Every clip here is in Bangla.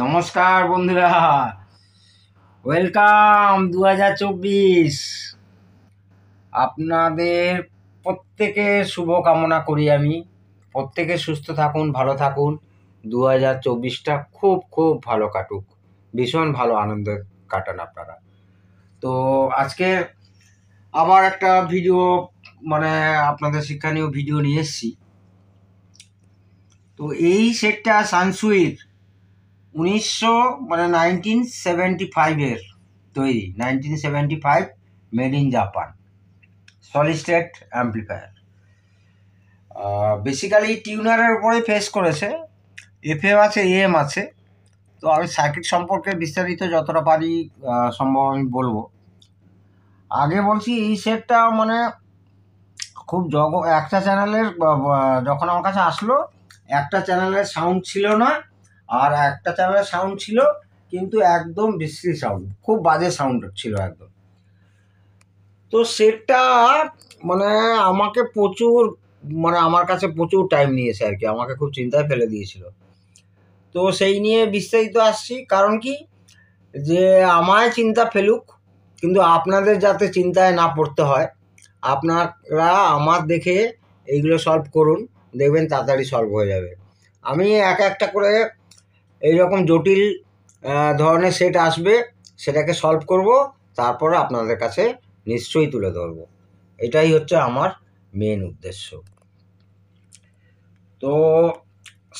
নমস্কার বন্ধুরা, ওয়েলকাম 2024। আপনাদের প্রত্যেকের শুভকামনা করি আমি। প্রত্যেকে সুস্থ থাকুন, ভালো থাকুন। 2024টা খুব খুব ভালো কাটুক, ভীষণ ভালো আনন্দে কাটান আপনারা। তো আজকে আবার একটা ভিডিও, আপনাদের শিক্ষণীয় ভিডিও নিয়ে এসেছি। তো এই সেটটা সানসুইর 1975-এর তৈরি, 1975, made in Japan, solid state amplifier. Basically টিউনারের উপরে ফেস করেছে, এফএম আছে, এএম আছে। তো আমি সার্কিট সম্পর্কে বিস্তারিত যতটা পারি সম্ভব আমি বলবো। আগে বলছি, এই সেটটা খুব একটা চ্যানেলের, যখন আমার কাছে আসলো একটা চ্যানেলের সাউন্ড ছিল না, আর একটা চ্যানেলের সাউন্ড ছিল কিন্তু একদম বিশ্রী সাউন্ড, খুব বাজে সাউন্ড ছিল একদম। তো সেটা আমাকে প্রচুর, আমার কাছে প্রচুর টাইম নিয়েছে আর কি, আমাকে খুব চিন্তায় ফেলে দিয়েছিল। তো সেই নিয়ে বিস্তারিত আসছি, কারণ কি যে আমায় চিন্তা ফেলুক, কিন্তু আপনাদের যাতে চিন্তায় না পড়তে হয়, আপনারা আমার দেখে এইগুলো সলভ করুন, দেখবেন তাড়াতাড়ি সলভ হয়ে যাবে। আমি একটা করে এইরকম জটিল ধরনের সেট আসবে, সেটাকে সলভ করব, তারপর আপনাদের কাছে নিশ্চয়ই তুলে ধরব। এটাই হচ্ছে আমার মেন উদ্দেশ্য। তো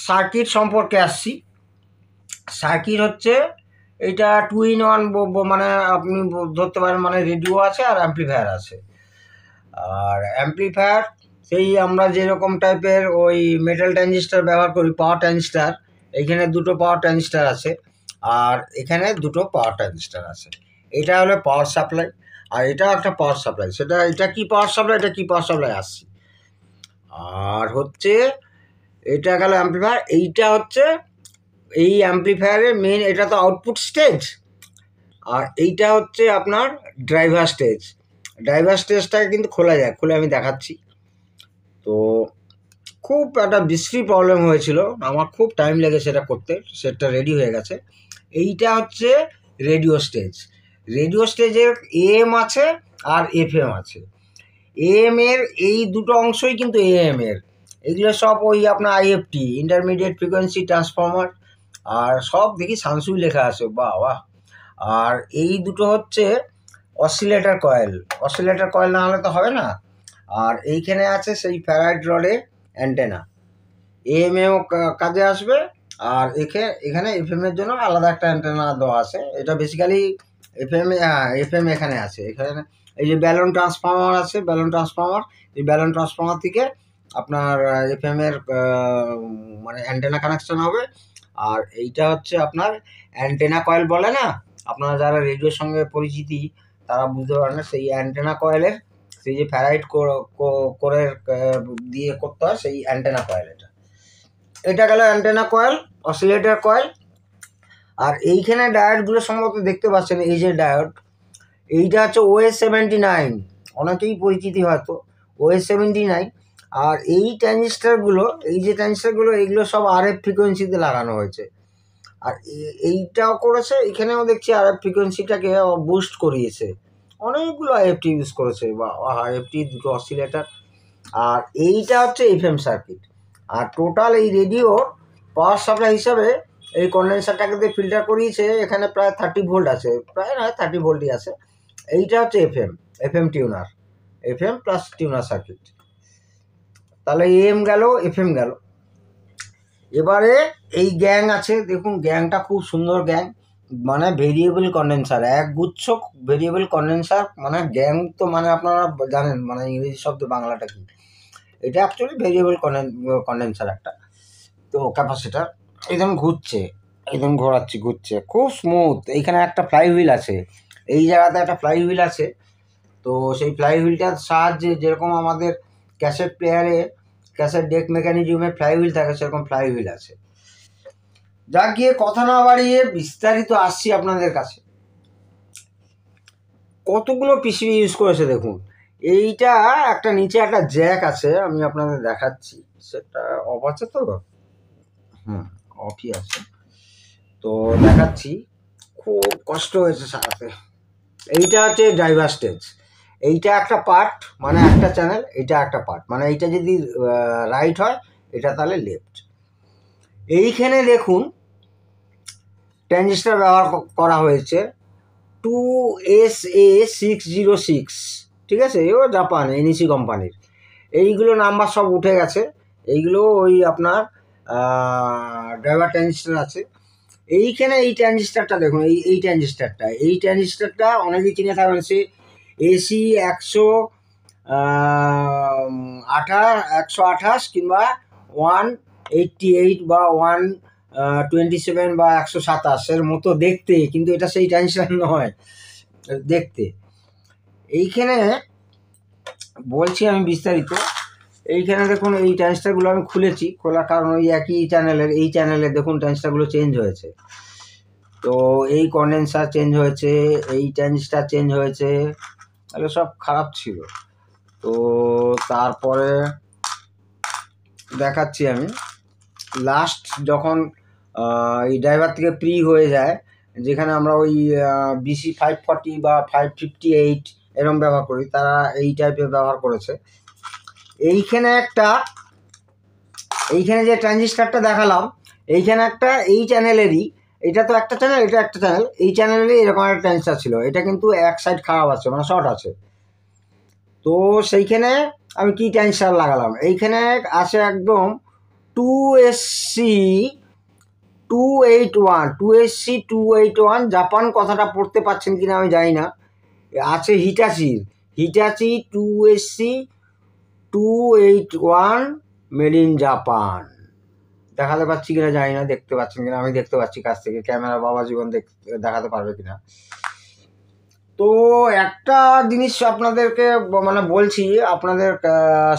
সার্কিট সম্পর্কে আসছি। সার্কিট হচ্ছে এটা 2-in-1, আপনি ধরতে পারেন, রেডিও আছে আর অ্যাম্পলিফায়ার আছে। আর অ্যাম্পলিফায়ার সেই আমরা যেরকম টাইপের ওই মেটাল ট্রানজিস্টার ব্যবহার করি, পাওয়ার ট্রানজিস্টার, এখানে দুটো পাওয়ার ট্রানজিস্টার আছে, আর এখানে দুটো পাওয়ার ট্রানজিস্টার আছে। এটা হলো পাওয়ার সাপ্লাই, আর এটা একটা পাওয়ার সাপ্লাই। এটা কি পাওয়ার সাপ্লাই, এটা কি পাওয়ার সাপ্লাই আসছি। আর হচ্ছে এটা গেল অ্যাম্পলিফায়ার। এইটা হচ্ছে এই অ্যাম্পলিফায়ারের মেন, এটা তো আউটপুট স্টেজ, আর এইটা হচ্ছে আপনার ড্রাইভার স্টেজ। ড্রাইভার স্টেজটাকে কিন্তু খোলা যায়, খুলে আমি দেখাচ্ছি। তো খুব একটা বিশ্রী প্রবলেম হয়েছিল, আমার খুব টাইম লেগেছে এটা করতে। সেটটা রেডি হয়ে গেছে। এইটা হচ্ছে রেডিও স্টেজ। রেডিও স্টেজের এএম আছে আর এফএম আছে। এএম এর এই দুটো অংশই কিন্তু এএম এর, এগুলো সব ওই আপনার আইএফটি, ইন্টারমিডিয়েট ফ্রিকোয়েন্সি ট্রান্সফর্মার, আর সব দেখি সানসুই লেখা আছে, বাহ বাহ। আর এই দুটো হচ্ছে অসিলেটর কয়েল। অসিলেটর কয়েল না হলে তো হবে না। আর এইখানে আছে সেই ফ্যারাইড রডে অ্যান্টেনা, এএমএও কাজে আসবে। আর এখানে এফএম এর জন্য আলাদা একটা অ্যান্টেনা দেওয়া আছে। এটা বেসিক্যালি এফএম, এফএম এখানে আছে। এখানে এই যে ব্যালন ট্রান্সফর্মার আছে, ব্যালন ট্রান্সফর্মার, এই ব্যালন ট্রান্সফর্মার থেকে আপনার এফএম এর অ্যান্টেনা কানেকশন হবে। আর এইটা হচ্ছে আপনার অ্যান্টেনা কয়েল বলে না, আপনারা যারা রেডিওর সঙ্গে পরিচিতি তারা বুঝতে পারেন, সেই অ্যান্টেনা কয়েলের সেই যে ফ্যারাইড করে দিয়ে করতে হয়, সেই অ্যান্টেনা কয়েল এটা গেল অ্যান্টেনা কয়েল, অসিলেটর কয়েল। আর এইখানে ডায়োডগুলো সম্ভবত দেখতে পাচ্ছেন, এই যে ডায়োড, এইটা হচ্ছে OS79, অনেকেই পরিচিতি হয়তো OS79। আর এই ট্রানজিস্টারগুলো, এই যে ট্রানজিস্টারগুলো, এইগুলো সব RF ফ্রিকোয়েন্সিতে লাগানো হয়েছে। আর এইটাও করেছে, এখানেও দেখছি RF ফ্রিকোয়েন্সিটাকে বুস্ট করিয়েছে, অনেকগুলো আইএফটি ইউজ করেছে, বা আইএফটি, দুটো অসিলেটর। আর এইটা হচ্ছে এফএম সার্কিট। আর টোটাল এই রেডিও পাওয়ার সাপ্লাই হিসাবে এই কন্ডেন্সারটাকে দিয়ে ফিল্টার করিয়েছে, এখানে প্রায় 30 ভোল্ট আছে, প্রায় নয় 30 ভোল্টই আছে। এইটা হচ্ছে FM tenure, FM plus tenure circuit. তাহলে এএম গেল, এফএম গেল। এবারে এই গ্যাং আছে, দেখুন গ্যাংটা খুব সুন্দর গ্যাং, ভেরিয়েবল কন্ডেন্সার, এক গুচ্ছ ভেরিয়েবল কন্ডেন্সার। গ্যাং তো আপনারা জানেন, ইংরেজি শব্দ বাংলাটা কি। এটা অ্যাকচুয়ালি ভেরিয়েবল কন্ডেন্সার একটা। তো ক্যাপাসিটার একদম ঘুরছে, একদম ঘুরছে খুব স্মুথ। এইখানে একটা ফ্লাই হুইল আছে, এই জায়গাতে একটা ফ্লাই হুইল আছে। তো সেই ফ্লাই হুইলটার সাহায্যে, যেরকম আমাদের ক্যাসেট প্লেয়ারে ক্যাসেট ডেক মেকানিজমে ফ্লাই হুইল থাকে, সেরকম ফ্লাই হুইল আছে। যা গিয়ে কথা না বাড়িয়ে বিস্তারিত আসছি আপনাদের কাছে। কতগুলো পিসিবি ইউজ করেছে দেখুন। এইটা একটা নিচে একটা জ্যাক আছে, আমি আপনাদের দেখাচ্ছি। সেটা অফ আছে তো, অফই আছে। তো দেখাচ্ছি, খুব কষ্ট হয়েছে সারাতে। এইটা হচ্ছে ড্রাইভার স্টেজ, এইটা একটা পার্ট মানে একটা চ্যানেল, এটা একটা পার্ট মানে এইটা যদি রাইট হয় এটা তাহলে লেফট। এইখানে দেখুন ট্রানজিস্টার ব্যবহার করা হয়েছে 2SA606, ঠিক আছে, এও জাপান এনইসি কোম্পানির। এইগুলো নাম্বার সব উঠে গেছে, এইগুলো ওই আপনার ড্রাইভার ট্রানজিস্টার আছে। এইখানে এই ট্রানজিস্টারটা দেখুন, এই ট্রানজিস্টারটা অনেকেই চিনে থাকবেন, সে এসি 128 কিংবা 188 বা 127 বা 127 মতো দেখতে, কিন্তু এটা সেই ট্রানজিস্টার নয় দেখতে। এইখানে বলছি আমি বিস্তারিত। এইখানে দেখুন এই ট্রানজিস্টারগুলো আমি খুলেছি, খোলার কারণ ওই একই চ্যানেলের, এই চ্যানেলে দেখুন ট্রানজিস্টারগুলো চেঞ্জ হয়েছে। তো এই কন্ডেন্সার চেঞ্জ হয়েছে, এই ট্রানজিস্টার চেঞ্জ হয়েছে, তাহলে সব খারাপ ছিল। তো তারপরে দেখাচ্ছি আমি লাস্ট যখন এই ড্রাইভার থেকে প্রি হয়ে যায়, যেখানে আমরা ওই BC 540 বা 558 এরকম ব্যবহার করি, তারা এই টাইপের ব্যবহার করেছে। এইখানে যে ট্রানজিস্টারটা দেখালাম, এইখানে একটা এই চ্যানেলেরই, এটা তো একটা চ্যানেল, এটা একটা চ্যানেল, এই চ্যানেলেরই এরকম একটা ট্রানজিস্টার ছিল, এটা কিন্তু এক সাইড খারাপ আছে মানে শর্ট আছে। তো সেইখানে আমি কি ট্রানজিস্টার লাগালাম, এইখানে আছে একদম 2SC281 জাপান, কথাটা পড়তে পারছেন কিনা আমি জানি না। আছে Hitachi 2SC281 made in Japan. দেখাতে পাচ্ছি কিনা জানি না, দেখতে পাচ্ছেন কিনা, আমি দেখতে পাচ্ছি কাছ থেকে, ক্যামেরা বাবা জীবন দেখাতে পারবে কিনা। তো একটা জিনিস আপনাদেরকে মানে বলছি, আপনাদের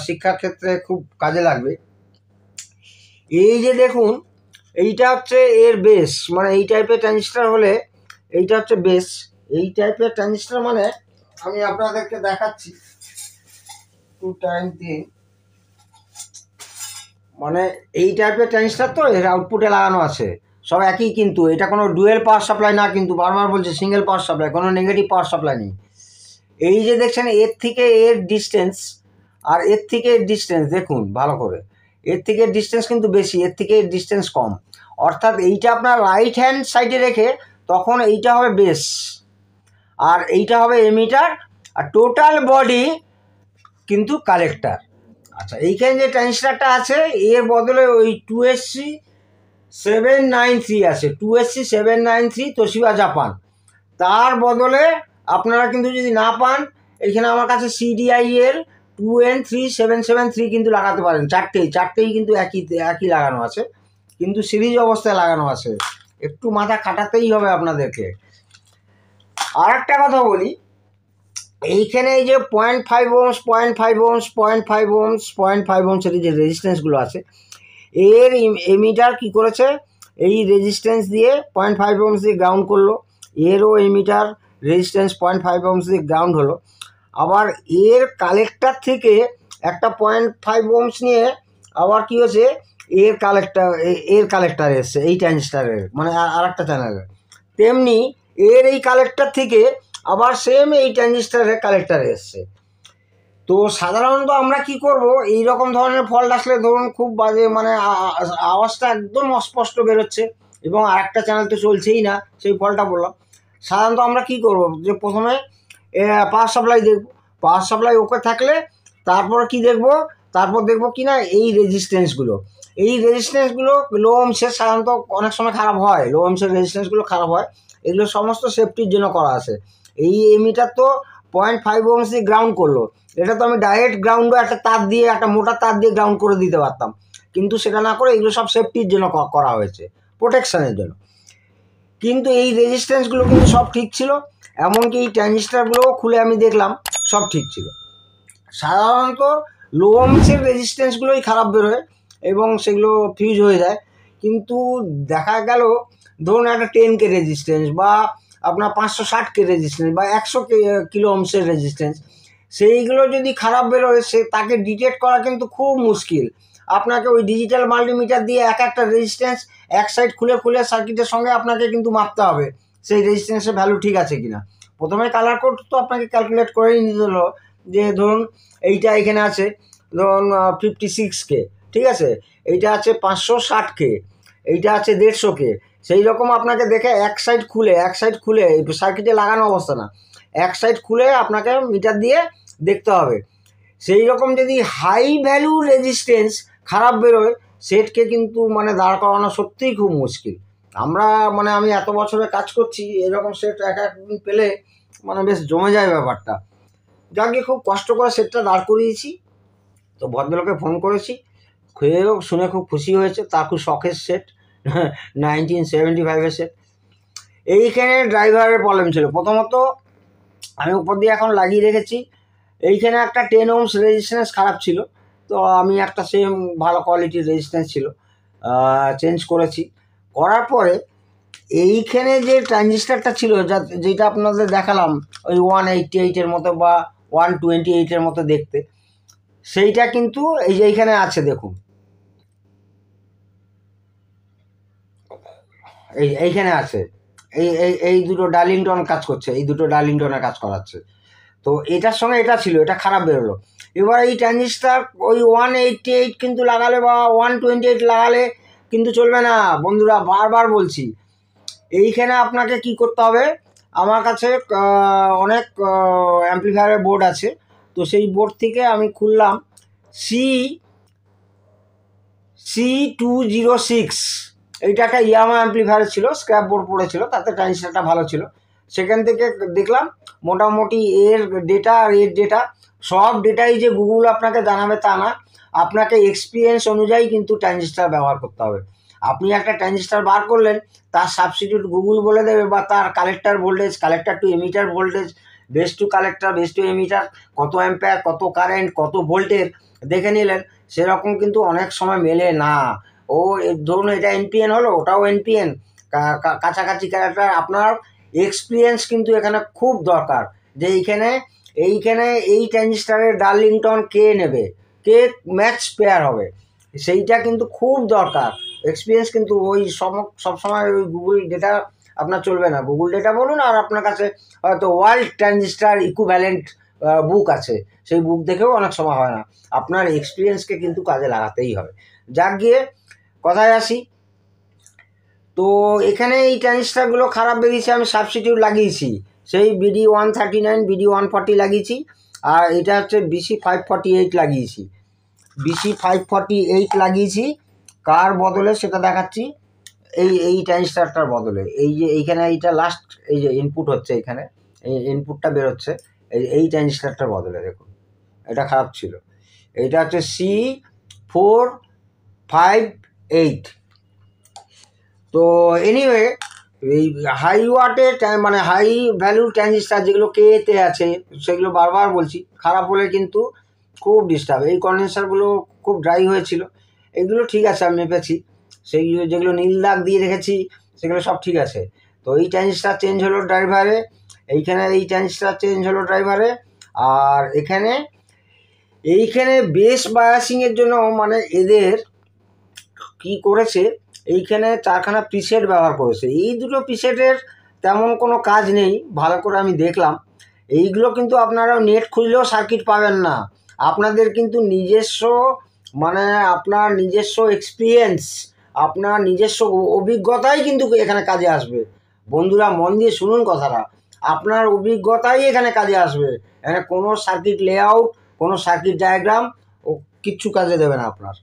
শিক্ষার ক্ষেত্রে খুব কাজে লাগবে। এই যে দেখুন, এইটা হচ্ছে এর বেস, মানে এই টাইপের ট্রানজিস্টার হলে এইটা হচ্ছে বেস। এই টাইপের ট্রানজিস্টার মানে আমি আপনাদেরকে দেখাচ্ছি 2 টাইম 3, মানে এই টাইপের ট্রানজিস্টার তো এর আউটপুটে লাগানো আছে সব একই, কিন্তু এটা কোনো ডুয়েল পাওয়ার সাপ্লাই না, কিন্তু বারবার বলছে সিঙ্গেল পাওয়ার সাপ্লাই, কোনো নেগেটিভ পাওয়ার সাপ্লাই নেই। এই যে দেখছেন এর থেকে এর ডিস্টেন্স আর এর থেকে এর ডিস্টেন্স দেখুন ভালো করে, এর থেকে এর ডিস্টেন্স কিন্তু বেশি, এর থেকে এর ডিস্টেন্স কম। অর্থাৎ এইটা আপনার রাইট হ্যান্ড সাইডে রেখে তখন এইটা হবে বেস আর এইটা হবে এমিটার, আর টোটাল বডি কিন্তু কালেক্টার। আচ্ছা, এইখানে যে ট্রানজিস্টারটা আছে এর বদলে ওই 2SC793 আছে, 2SC793 তোশিবা জাপান, তার বদলে আপনারা কিন্তু যদি না পান, এখানে আমার কাছে CDIL 2N3773 কিন্তু লাগাতে পারেন, চারটেই কিন্তু একই লাগানো আছে, কিন্তু সিরিজ অবস্থায় লাগানো আছে, একটু মাথা খাটাতেই হবে আপনাদেরকে। আর একটা কথা বলি, এইখানে এই যে 0.5 ohms 0.5 ohms 0.5 ohms 0.5 ohms এর যে রেজিস্ট্যান্সগুলো আছে, এর এমিটার কি করেছে, এই রেজিস্ট্যান্স দিয়ে 0.5 ohms দিয়ে গ্রাউন্ড করলো, এরও এমিটার রেজিস্ট্যান্স 0.5 ohms দিয়ে গ্রাউন্ড হলো। আবার এর কালেক্টার থেকে একটা 0.5 ohms নিয়ে আবার কি হয়েছে, এর কালেক্টার এসছে এই ট্রানজিস্টারের, মানে আর একটা চ্যানেলের। তেমনি এর এই কালেক্টার থেকে আবার সেম এই ট্রানজিস্টারের কালেক্টারে এসছে। তো সাধারণত আমরা কি করব, এই রকম ধরনের ফল্ট আসলে ধরুন খুব বাজে, মানে আওয়াজটা একদম অস্পষ্ট বেরোচ্ছে এবং আর একটা চ্যানেল তো চলছেই না, সেই ফল্টটা বললাম। সাধারণত আমরা কি করব, যে প্রথমে পাওয়ার সাপ্লাই দেখব, পাওয়ার সাপ্লাই ওকে থাকলে তারপর কি দেখব, তারপর দেখব কি না এই রেজিস্ট্যান্সগুলো, লো ওহমসের সাধারণত অনেক সময় খারাপ হয়, লো ওহমসের রেজিস্ট্যান্সগুলো খারাপ হয়, এগুলো সমস্ত সেফটির জন্য করা আছে। এই এমিটার তো 0.5 ohms দিয়ে গ্রাউন্ড করলো, এটা তো আমি ডাইরেক্ট গ্রাউন্ডও একটা তার দিয়ে, একটা মোটা তার দিয়ে গ্রাউন্ড করে দিতে পারতাম, কিন্তু সেটা না করে এগুলো সব সেফটির জন্য করা হয়েছে, প্রোটেকশানের জন্য। কিন্তু এই রেজিস্ট্যান্সগুলো কিন্তু সব ঠিক ছিল, এমনকি এই ট্রানজিস্টারগুলোও খুলে আমি দেখলাম সব ঠিক ছিল। সাধারণত লো ওহমসের রেজিস্ট্যান্সগুলোই খারাপ বেরোয় এবং সেগুলো ফিউজ হয়ে যায়, কিন্তু দেখা গেল ধরুন একটা 10K রেজিস্ট্যান্স বা আপনার 560K রেজিস্ট্যান্স বা 100 কিলো ওহমসের রেজিস্ট্যান্স, সেইগুলো যদি খারাপ বেরোয় তাকে ডিটেক্ট করা কিন্তু খুব মুশকিল। আপনাকে ওই ডিজিটাল মাল্টিমিটার দিয়ে এক একটা রেজিস্ট্যান্স এক সাইড খুলে খুলে সার্কিটের সঙ্গে আপনাকে কিন্তু মাপতে হবে সেই রেজিস্ট্যান্সের ভ্যালু ঠিক আছে কিনা। প্রথমে কালার কোড তো আপনাকে ক্যালকুলেট করেই নিতে হলো, যে ধরুন এইটা এখানে আছে ধরুন 56K, ঠিক আছে, এইটা আছে 560K, এইটা আছে 150K। সেই রকম আপনাকে দেখে এক সাইড খুলে সার্কিটে লাগানো অবস্থা না, এক সাইড খুলে আপনাকে মিটার দিয়ে দেখতে হবে। সেই রকম যদি হাই ভ্যালু রেজিস্ট্যান্স খারাপ বেরোয়, সেটকে কিন্তু মানে দাঁড় করানো সত্যিই খুব মুশকিল। আমি এত বছরে কাজ করছি, এরকম সেট এক একদিন পেলে মানে বেশ জমে যায় ব্যাপারটা। যাকে খুব কষ্ট করে সেটটা দাঁড় করিয়েছি, তো ভদ্রলোকে ফোন করেছি, শুনে খুব খুশি হয়েছে, তার খুব শখের সেট 1975-এর সেট। এইখানে ড্রাইভারের প্রবলেম ছিল। প্রথমত আমি উপর দিয়ে এখন লাগিয়ে রেখেছি, এইখানে একটা 10 ohms রেজিস্ট্যান্স খারাপ ছিল, তো আমি একটা সেম ভালো কোয়ালিটির রেজিস্ট্যান্স ছিল চেঞ্জ করেছি। করার পরে এইখানে যে ট্রানজিস্টারটা ছিল যেটা আপনাদের দেখালাম ওই 188-এর মতো বা 128-এর মতো দেখতে, সেইটা কিন্তু এই যে এইখানে আছে দেখুন, এইখানে আছে, এই দুটো ডার্লিংটন কাজ করছে, এই দুটো ডার্লিংটনে কাজ করাচ্ছে। তো এটার সঙ্গে এটা ছিল, এটা খারাপ বেরোলো। এবার এই ট্রানজিস্টার ওই 188 কিন্তু লাগালে বা 128 লাগালে কিন্তু চলবে না বন্ধুরা, বারবার বলছি। এইখানে আপনাকে কি করতে হবে, আমার কাছে অনেক অ্যাম্পলিফায়ারের বোর্ড আছে, তো সেই বোর্ড থেকে আমি খুললাম C206, এইটা একটা ইয়ামা অ্যাম্পলিফায়ার ছিল, স্ক্র্যাপ বোর্ড পড়েছিল, তাতে ট্রানজিস্টারটা ভালো ছিল। সেখান থেকে দেখলাম মোটামুটি এর ডেটা আর এর ডেটা, সব ডেটাই যে গুগল আপনাকে জানাবে তা না, আপনাকে এক্সপিরিয়েন্স অনুযায়ী কিন্তু ট্রানজিস্টার ব্যবহার করতে হবে। আপনি একটা ট্রানজিস্টার বার করলেন, তার সাবস্টিটিউট গুগল বলে দেবে, বা তার collector voltage, collector to emitter voltage, base to collector, base to emitter, কত অ্যাম্পিয়ার, কত কারেন্ট, কত ভোল্টের দেখে নিলেন, সেরকম কিন্তু অনেক সময় মেলে না। ও ধরুন এটা এনপিএন হলো, ওটাও এনপিএন, কাছাকাছি ক্যারেক্টার। আপনার এক্সপিরিয়েন্স কিন্তু এখানে খুব দরকার, যে এইখানে এই ট্রানজিস্টারের ডার্লিংটন কে নেবে, কে ম্যাচ পেয়ার হবে, সেইটা কিন্তু খুব দরকার। এক্সপিরিয়েন্স কিন্তু ওই সবসময় ওই গুগল ডেটা আপনার চলবে না। গুগল ডেটা বলুন, আর আপনার কাছে হয়তো ওয়ার্ল্ড ট্রানজিস্টার ইকুইভ্যালেন্ট বুক আছে, সেই বুক দেখেও অনেক সময় হয় না। আপনার এক্সপিরিয়েন্সকে কিন্তু কাজে লাগাতেই হবে। যাক গিয়ে কথায় আসি, তো এখানে এই ট্রানজিস্টারগুলো খারাপ বেরিয়েছে, আমি সাবস্টিটিউট লাগিয়েছি, সেই BD139 BD140 লাগিয়েছি, আর এটা হচ্ছে BC548 লাগিয়েছি। BC548 লাগিয়েছি কার বদলে সেটা দেখাচ্ছি, এই ট্রানজিস্টারটার বদলে। এই যে এইখানে এইটা লাস্ট, এই যে ইনপুট হচ্ছে, এখানে এই ইনপুটটা বেরোচ্ছে, এই ট্রানজিস্টারটার বদলে দেখুন, এটা খারাপ ছিল। এইটা হচ্ছে C458। তো এনিওয়ে, এই হাই ওয়াটের মানে হাই ভ্যালু ট্রানজিস্টার যেগুলো কেতে আছে, সেগুলো বারবার বলছি, খারাপ হলে কিন্তু খুব ডিস্টার্ব। এই কন্ডেন্সারগুলো খুব ড্রাই হয়েছিল, এগুলো ঠিক আছে, আমি মেপেছি, সেইগুলো যেগুলো নীল দাগ দিয়ে রেখেছি সেগুলো সব ঠিক আছে। তো এই ট্রানজিস্টার চেঞ্জ হলো ড্রাইভারে, এইখানে এই ট্রানজিস্টার চেঞ্জ হলো ড্রাইভারে, আর এইখানে বেস বায়াসিংয়ের জন্য মানে এদের কি করেছে, এইখানে 4খানা প্রিসেট ব্যবহার করেছে। এই দুটো প্রিসেটের তেমন কোনো কাজ নেই, ভালো করে আমি দেখলাম। এইগুলো কিন্তু আপনারা নেট খুললেও সার্কিট পাবেন না, আপনাদের কিন্তু নিজস্ব মানে আপনার নিজস্ব এক্সপিরিয়েন্স, আপনার নিজস্ব অভিজ্ঞতাই কিন্তু এখানে কাজে আসবে। বন্ধুরা মন দিয়ে শুনুন কথাটা, আপনার অভিজ্ঞতাই এখানে কাজে আসবে। এখানে কোনো সার্কিট লেআউট, কোনো সার্কিট ডায়াগ্রাম ও কিচ্ছু কাজে দেবে না আপনার।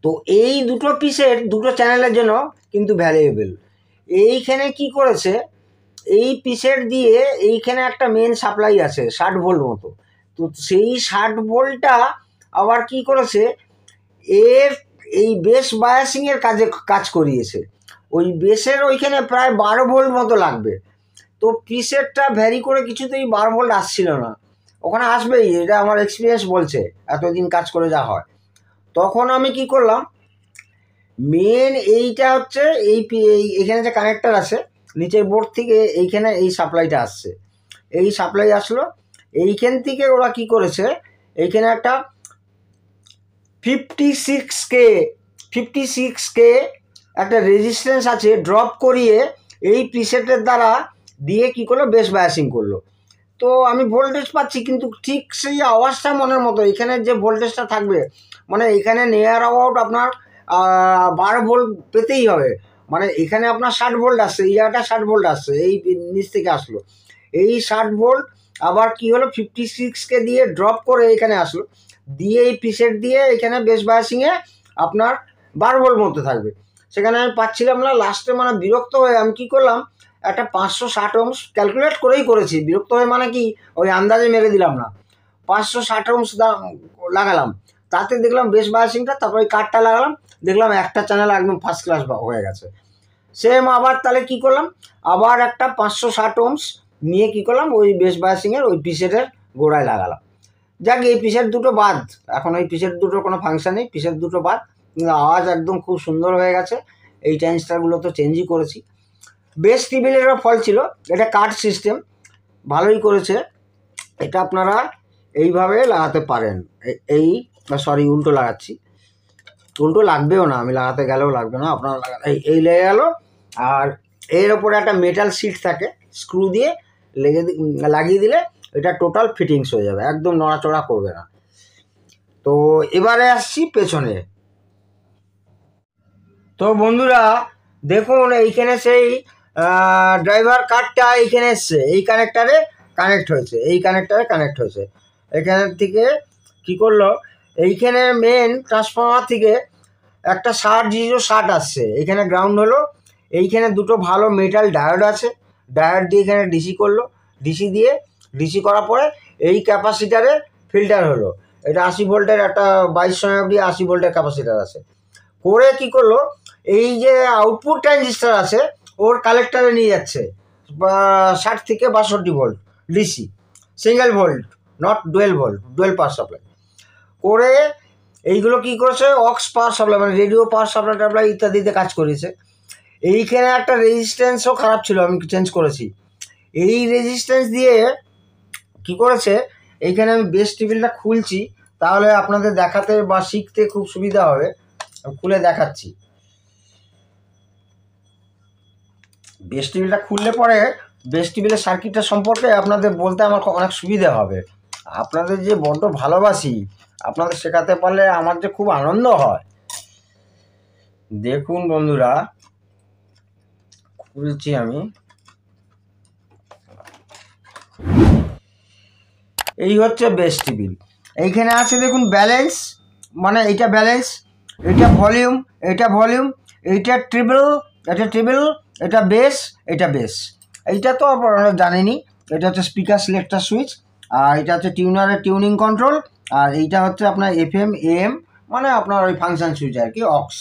তো এই দুটো পিসের দুটো চ্যানেলের জন্য কিন্তু ভ্যালুয়েবল। এইখানে কি করেছে, এই পিসের দিয়ে এইখানে একটা মেন সাপ্লাই আছে 60 ভোল্ট মতো, তো সেই 60 ভোল্টটা আবার কি করেছে, এর এই বেস বায়াসিংয়ের কাজ করিয়েছে। ওই বেসের ওইখানে প্রায় 12 ভোল্ট মতো লাগবে, তো পিসেরটা ভ্যারি করে কিছুতেই 12 ভোল্ট আসছিল না। ওখানে আসবেই, এটা আমার এক্সপিরিয়েন্স বলছে, এতদিন কাজ করে যা হয়। তখন আমি কি করলাম, মেন এইটা হচ্ছে এইখানে যে কানেক্টার আছে নিচের বোর্ড থেকে, এইখানে এই সাপ্লাইটা আসছে, এই সাপ্লাই আসলো, এইখান থেকে ওরা কি করেছে, এইখানে একটা 56K 56K একটা রেজিস্ট্যান্স আছে, ড্রপ করিয়ে এই প্রিসেটের দ্বারা দিয়ে কী করলো, বেস বায়াসিং করলো। তো আমি ভোল্টেজ পাচ্ছি, কিন্তু ঠিক সেই আওয়াজটা মনের মতো এখানে যে ভোল্টেজটা থাকবে, মানে এখানে নিয়ার অ্যাবাউট আপনার 12 ভোল্ট পেতেই হবে। মানে এখানে আপনার 60 ভোল্ট আসছে, ইয়াটা 60 ভোল্ট আসছে, এই নিচ থেকে আসলো এই 60 ভোল্ট। আবার কি হলো, 56K দিয়ে ড্রপ করে এখানে আসলো, দিয়ে এই প্রিসেট দিয়ে এখানে বেস বায়াসিংয়ে আপনার 12 ভোল্ট মধ্যে থাকবে। সেখানে আমি পাচ্ছিলাম না, লাস্টে মানে বিরক্ত হয়ে আমি কী করলাম, একটা 560 ওহমস ক্যালকুলেট করেই করেছি, বিরক্ত হয়ে মানে কি ওই আন্দাজে মেরে দিলাম না, 560 ওহমস লাগালাম। তাতে দেখলাম বেস বায়াসিংটা, তারপরে কার্ডটা লাগালাম, দেখলাম একটা চ্যানেল একদম ফার্স্ট ক্লাস হয়ে গেছে। সেম আবার তাহলে কি করলাম, আবার একটা 560 ওহমস নিয়ে কি করলাম, ওই বেস বায়াসিংয়ের ওই পিসেটের গোড়ায় লাগালাম। যাক, এই পিসেট দুটো বাদ, এখন ওই পিসেট দুটোর কোনো ফাংশন নেই, পিসেট দুটো বাদ, কিন্তু আওয়াজ একদম খুব সুন্দর হয়ে গেছে। এই ট্রানজিস্টারগুলো তো চেঞ্জই করেছি। বেস টেবিলেরও ফল ছিল, এটা কাট সিস্টেম, ভালোই করেছে। এটা আপনারা এইভাবে লাগাতে পারেন, এই সরি উল্টো লাগাচ্ছি, উল্টো লাগবেও না, আমি লাগাতে গেলেও লাগবে না, আপনারা এই লেগে গেল। আর এর ওপরে একটা মেটাল সিট থাকে, স্ক্রু দিয়ে লাগিয়ে দিলে এটা টোটাল ফিটিংস হয়ে যাবে, একদম নড়াচড়া করবে না। তো এবারে আসছি পেছনে। তো বন্ধুরা দেখুন, এইখানে সেই ড্রাইভার কার্ডটা এইখানে এসছে, এই কানেক্টারে কানেক্ট হয়েছে, এই কানেক্টারে কানেক্ট হয়েছে। এখানের থেকে কি করলো, এইখানে মেন ট্রান্সফর্মার থেকে একটা 60 আসছে, এইখানে গ্রাউন্ড হলো। এইখানে দুটো ভালো মেটাল ডায়োড আছে, ডায়োড দিয়ে এখানে ডিসি করলো, ডিসি করার পরে এই ক্যাপাসিটারে ফিল্টার হলো। এটা 80 ভোল্টের একটা 2200 অবধি 80 ভোল্টের ক্যাপাসিটার আছে। করে কি করলো, এই যে আউটপুট ট্রানজিস্টার আছে ওর কালেক্টারে নিয়ে যাচ্ছে 60 থেকে 62 volt DC, single volt, not dual volt, dual power supply করে। এইগুলো কি করেছে, অক্স পাওয়ার সাপ্লাই মানে রেডিও পাওয়ার সাপ্লাই টাপ্লাই ইত্যাদিতে কাজ করেছে। এইখানে একটা রেজিস্ট্যান্সও খারাপ ছিল, আমি চেঞ্জ করেছি। এই রেজিস্ট্যান্স দিয়ে কি করেছে, এইখানে আমি বেস টেবিলটা খুলছি, তাহলে আপনাদের দেখাতে বা শিখতে খুব সুবিধা হবে। খুলে দেখাচ্ছি। বেস টেবিলটা খুললে পরে বেস টেবিলের সার্কিটটা সম্পর্কে আপনাদের বলতে আমার অনেক সুবিধা হবে। আপনাদের যে বড্ড ভালোবাসি, আপনাদের শেখাতে পারলে আমার যে খুব আনন্দ হয়। দেখুন বন্ধুরা, খুলছি আমি। এই হচ্ছে বেস টেবিল, এইখানে আছে দেখুন ব্যালেন্স, মানে এইটা ব্যালেন্স, এটা ভলিউম, এটা ভলিউম, এইটা ট্রিবল, এটা ট্রিবল, এটা বেস, এটা বেস। এইটা তো আপনারা জানেনই, এটা হচ্ছে স্পিকার সিলেক্টার সুইচ, আর এটা হচ্ছে টিউনারের টিউনিং কন্ট্রোল, আর এইটা হচ্ছে আপনার FM AM, মানে আপনার ওই ফাংশন সুইচ আর কি, অক্স,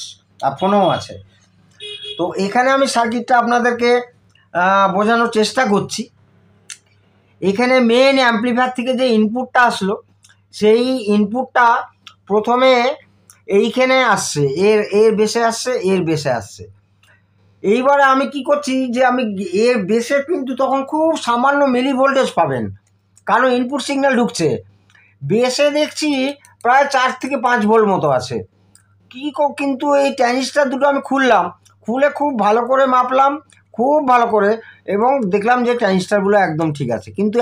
আর ফোনও আছে। তো এখানে আমি সার্কিটটা আপনাদেরকে বোঝানোর চেষ্টা করছি। এখানে মেন অ্যাম্পলিফায়ার থেকে যে ইনপুটটা আসলো, সেই ইনপুটটা প্রথমে এইখানে আসছে, এর বেসে আসছে, এর বেসে আসছে। এইবারে আমি কি করছি, যে আমি এর বেসে কিন্তু তখন খুব সামান্য মিলি ভোল্টেজ পাবেন, কারণ ইনপুট সিগন্যাল ঢুকছে। বেসে দেখছি প্রায় 4 থেকে 5 ভোল্ট মতো আছে। কিন্তু এই ট্রানজিস্টার দুটো আমি খুলে খুব ভালো করে মাপলাম, খুব ভালো করে, এবং দেখলাম যে ট্রানজিস্টারগুলো একদম ঠিক আছে। কিন্তু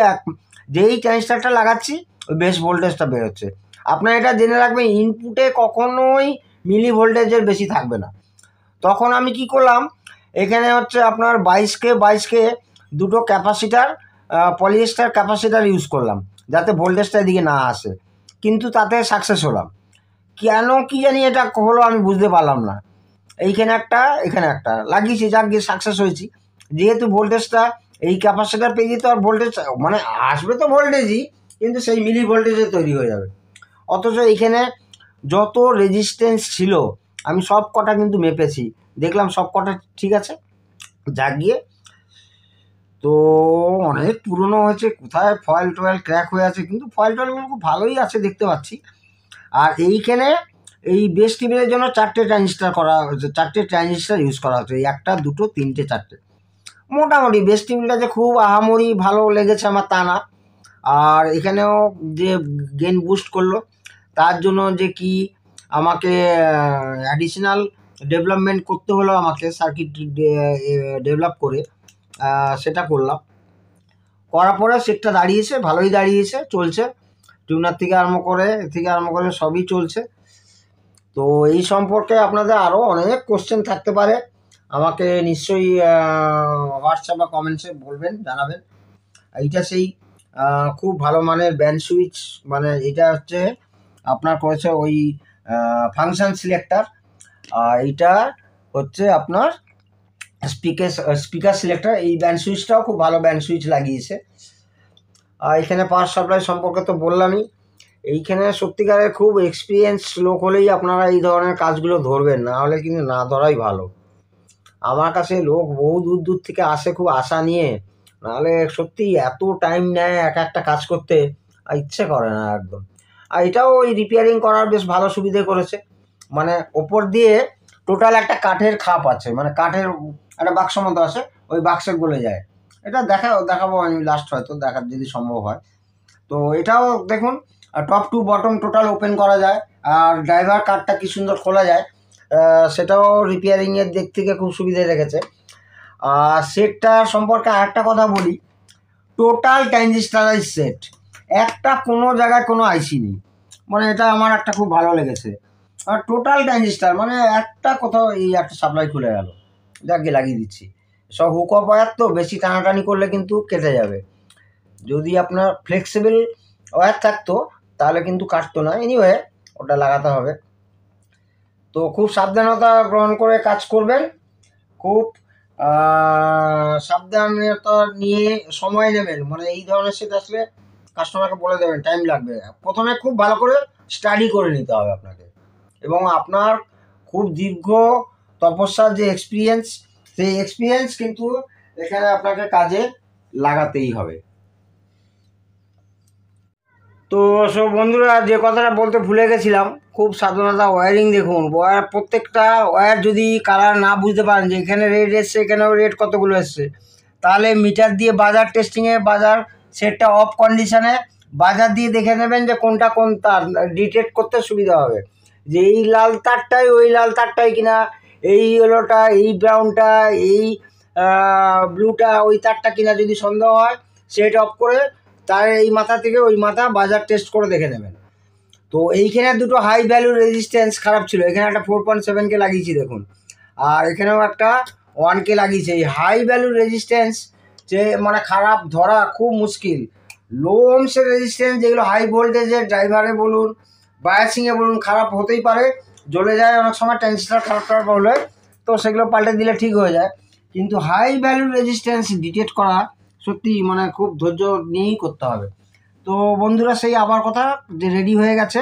যেই ট্রানজিস্টারটা লাগাচ্ছি ওই বেস ভোল্টেজটা বেরোচ্ছে। আপনারা এটা জেনে রাখবেন, ইনপুটে কখনোই মিলি ভোল্টেজের বেশি থাকবে না। তখন আমি কি করলাম, এখানে হচ্ছে আপনার 22K দুটো ক্যাপাসিটার, পলিয়েস্টার ক্যাপাসিটার ইউজ করলাম, যাতে ভোল্টেজটা এদিকে না আসে, কিন্তু তাতে সাকসেস হলাম। কেন কি জানি এটা হলো আমি বুঝতে পারলাম না। এইখানে একটা, এখানে একটা লাগিয়েছি, যাক গিয়ে সাকসেস হয়েছি। যেহেতু ভোল্টেজটা এই ক্যাপাসিটার পেয়ে যেত, আর ভোল্টেজ মানে আসবে তো ভোল্টেজই, কিন্তু সেই মিলি ভোল্টেজে তৈরি হয়ে যাবে। অথচ এইখানে যত রেজিস্ট্যান্স ছিল আমি সব কটা কিন্তু মেপেছি, দেখলাম সব কটা ঠিক আছে। যাক গিয়ে, তো অনেক পুরনো হয়েছে, কোথায় ফয়েল টয়েল ক্র্যাক হয়ে আছে, কিন্তু ফয়েল টয়েলগুলো খুব ভালোই আছে দেখতে পাচ্ছি। আর এইখানে এই বেস টেবিলের জন্য 4টে ট্রানজিস্টার করা হয়েছে, 4টে ট্রানজিস্টার ইউজ করা হচ্ছে, 1, 2, 3, 4টে। মোটামুটি বেস টেবিলটা যে খুব আহামরি ভালো লেগেছে আমার তা না। আর এখানেও যে গেন বুস্ট করলো, তার জন্য যে কি আমাকে অ্যাডিশনাল ডেভেলপমেন্ট করতে হলো, আমাকে সার্কিট ডেভেলপ করে সেটা করলাম। করার পরে সেটটা দাঁড়িয়েছে, ভালোই দাঁড়িয়েছে, চলছে। টিউনার থেকে আরম্ভ করে সবই চলছে। তো এই সম্পর্কে আপনাদের আরও অনেক কোশ্চেন থাকতে পারে, আমাকে নিশ্চয়ই হোয়াটসঅ্যাপ বা কমেন্টসে বলবেন, জানাবেন। এইটা সেই খুব ভালো মানের ব্যান্ড সুইচ, মানে এটা হচ্ছে আপনার করেছে ওই ফাংশন সিলেক্টার, আর এইটা হচ্ছে আপনার স্পিকার সিলেক্টর। এই ব্যান্ড সুইচটাও খুব ভালো ব্যান্ড সুইচ লাগিয়েছে। আর এখানে পাওয়ার সাপ্লাই সম্পর্কে তো বললামই। এইখানে সত্যিকারের খুব এক্সপিরিয়েন্স লোক হলেই আপনারা এই ধরনের কাজগুলো ধরবেন, না হলে কিন্তু না ধরাই ভালো। আমার কাছে লোক বহু দূর দূর থেকে আসে খুব আশা নিয়ে, নাহলে সত্যি এত টাইম নেয় একটা কাজ করতে, আর ইচ্ছে করে না একদম। আর এটাও ওই রিপেয়ারিং করার বেশ ভালো সুবিধে করেছে, মানে ওপর দিয়ে টোটাল একটা কাঠের খাপ আছে, মানে কাঠের একটা বাক্স মতো আছে, ওই বাক্সে গলে যায়। এটা দেখাবো আমি লাস্ট, হয়তো দেখার যদি সম্ভব হয়। তো এটাও দেখুন, top to bottom total open করা যায়, আর ড্রাইভার কার্ডটা কি সুন্দর খোলা যায়, সেটাও রিপেয়ারিংয়ের দিক থেকে খুব সুবিধে রেখেছে। আর সেটটা সম্পর্কে আরেকটা কথা বলি, টোটাল ট্রানজিস্টারাইজ সেট, একটা কোনো জায়গায় কোনো আইসি নেই, মানে এটা আমার একটা খুব ভালো লেগেছে। আর টোটাল ট্রানজিস্টার, মানে একটা কোথাও এই একটা সাপ্লাই খুলে গেল, যাকে লাগিয়ে দিচ্ছি। সব হুক অফ ওয়্যার তো, বেশি টানাটানি করলে কিন্তু কেটে যাবে। যদি আপনার ফ্লেক্সিবল ওয়্যার থাকতো তাহলে কিন্তু কাটতো না, এনিওয়ে ওটা লাগাতে হবে। তো খুব সাবধানতা গ্রহণ করে কাজ করবেন, খুব সাবধানতা নিয়ে সময় নেবেন, মানে এই ধরনের সেট আসলে কাস্টমারকে বলে দেবেন টাইম লাগবে। প্রথমে খুব ভালো করে স্টাডি করে নিতে হবে আপনাকে, এবং আপনার খুব দীর্ঘ তপস্যার যে এক্সপিরিয়েন্স, সেই এক্সপিরিয়েন্স কিন্তু এখানে আপনাকে কাজে লাগাতেই হবে। তো সব বন্ধুরা, যে কথাটা বলতে ভুলে গেছিলাম, খুব সাবধানতা। ওয়্যারিং দেখুন, প্রত্যেকটা ওয়্যার যদি কালার না বুঝতে পারেন যে এখানে রেড এসছে, এখানেও রেড কতগুলো এসছে, তাহলে মিটার দিয়ে বাজার টেস্টিংয়ে, বাজার সেটটা অফ কন্ডিশনে বাজার দিয়ে দেখে নেবেন যে কোনটা কোন তার, ডিটেক্ট করতে সুবিধা হবে যে এই লাল তারটাই ওই লাল তারটাই কিনা, এই ইয়েলোটা, এই ব্রাউনটা, এই ব্লুটা ওই তারটা কিনা। যদি সন্দেহ হয় সেট অফ করে তার এই মাথা থেকে ওই মাথা বাজার টেস্ট করে দেখে নেবেন। তো এইখানে দুটো হাই ভ্যালু রেজিস্ট্যান্স খারাপ ছিল, এখানে একটা 4.7K লাগিয়েছি দেখুন, আর এখানেও একটা 1K লাগিয়েছে। এই হাই ভ্যালু রেজিস্ট্যান্স যে মানে খারাপ ধরা খুব মুশকিল। লো ওহমসের রেজিস্ট্যান্স, যেগুলো হাই ভোল্টেজের, ড্রাইভারে বলুন বায়াসিংয়ে বলুন, খারাপ হতেই পারে, জ্বলে যায় অনেক সময়, ট্রানজিস্টার খারাপ হলে, তো সেগুলো পাল্টে দিলে ঠিক হয়ে যায়। কিন্তু হাই ভ্যালু রেজিস্ট্যান্স ডিটেক্ট করা সত্যি মানে খুব ধৈর্য নিয়েই করতে হবে। তো বন্ধুরা, সেই আবার কথা যে রেডি হয়ে গেছে।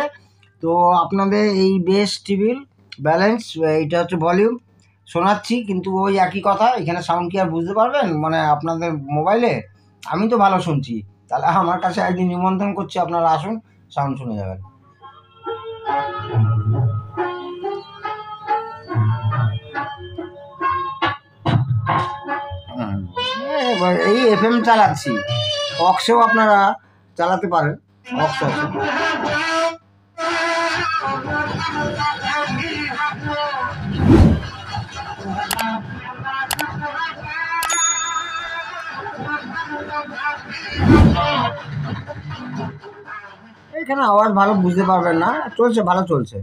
তো আপনাদের এই বেস, টিবিল, ব্যালেন্স, এইটা হচ্ছে ভলিউম শোনাচ্ছি, কিন্তু ওই একই কথা, এখানে সাউন্ড কি আর বুঝতে পারবেন মানে আপনাদের মোবাইলে? আমি তো ভালো শুনছি, তাহলে আমার কাছে একদিন নিমন্ত্রণ করছি, আপনারা আসুন, সাউন্ড শুনে যাবেন। এই FM চালাচ্ছি, অক্সেও আপনারা চালাতে পারেন, অক্স আছে। এখানে আওয়াজ ভালো বুঝতে পারবেন না, চলছে, ভালো চলছে।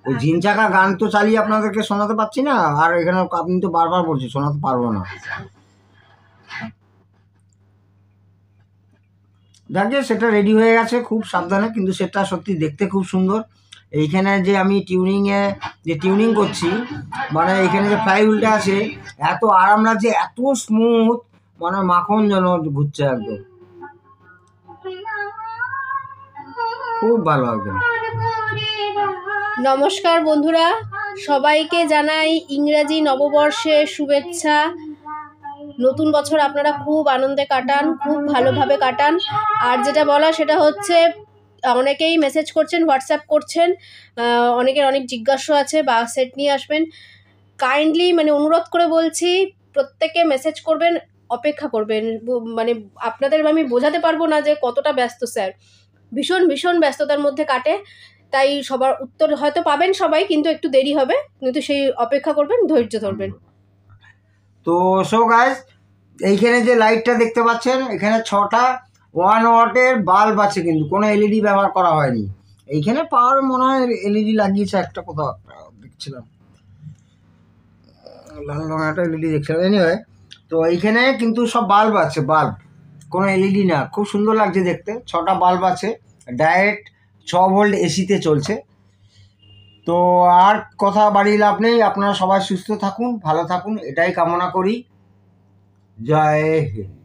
ওই ঝিনচাকা গান তো চালিয়ে আপনাদেরকে শোনাতে পারছি না, আর এখানে আপনি তো বারবার বলছি, শোনাতে পারবো না। দেখে সেটা রেডি হয়ে গেছে খুব সাবধানে, কিন্তু সেটা সত্যি দেখতে খুব সুন্দর। এইখানে যে আমি টিউনিং করছি, মানে এইখানে যে ফ্লাই হুইলটা আছে, এত আরাম লাগছে, এত স্মুথ, মানে মাখন যেন ঘুরছে একদম, খুব ভালো একদম। নমস্কার বন্ধুরা, সবাইকে জানাই ইংরাজি নববর্ষের শুভেচ্ছা। নতুন বছর আপনারা খুব আনন্দে কাটান, খুব ভালোভাবে কাটান। আর যেটা বলা সেটা হচ্ছে, অনেকেই মেসেজ করছেন, হোয়াটসঅ্যাপ করছেন, অনেকের অনেক জিজ্ঞাসা আছে, বা সেট নিয়ে আসবেন। কাইন্ডলি মানে অনুরোধ করে বলছি, প্রত্যেকে মেসেজ করবেন, অপেক্ষা করবেন। মানে আপনাদের আমি বোঝাতে পারবো না যে কতটা ব্যস্ত স্যার, ভীষণ ভীষণ ব্যস্ততার মধ্যে কাটে। তাই সবার উত্তর হয়তো পাবেন সবাই, কিন্তু একটু দেরি হবে, কিন্তু সেই অপেক্ষা করবেন, ধৈর্য ধরবেন। তো সো গাইস, এইখানে যে লাইটটা দেখতে পাচ্ছেন, এখানে 6টা 1 ওয়াটের বাল্ব আছে, কিন্তু কোনো এলইডি ব্যবহার করা হয়নি। এইখানে পাওয়ার মনে হয় এলইডি লাগিয়েছে একটা, কোথাও একটা দেখছিলাম, লাল রঙের একটা এলইডি দেখছিলাম। এনিওয়ে, তো এইখানে কিন্তু সব বাল্ব আছে, বাল্ব, কোনো এলইডি না। খুব সুন্দর লাগছে দেখতে। 6টা বাল্ব আছে, ডাইরেক্ট 6 ভোল্ট এসিতে চলছে। তো আর কথা বাড়িয়ে লাভ নেই, আপনারা সবাই সুস্থ থাকুন, ভালো থাকুন, এটাই কামনা করি। জয় হিন্দ।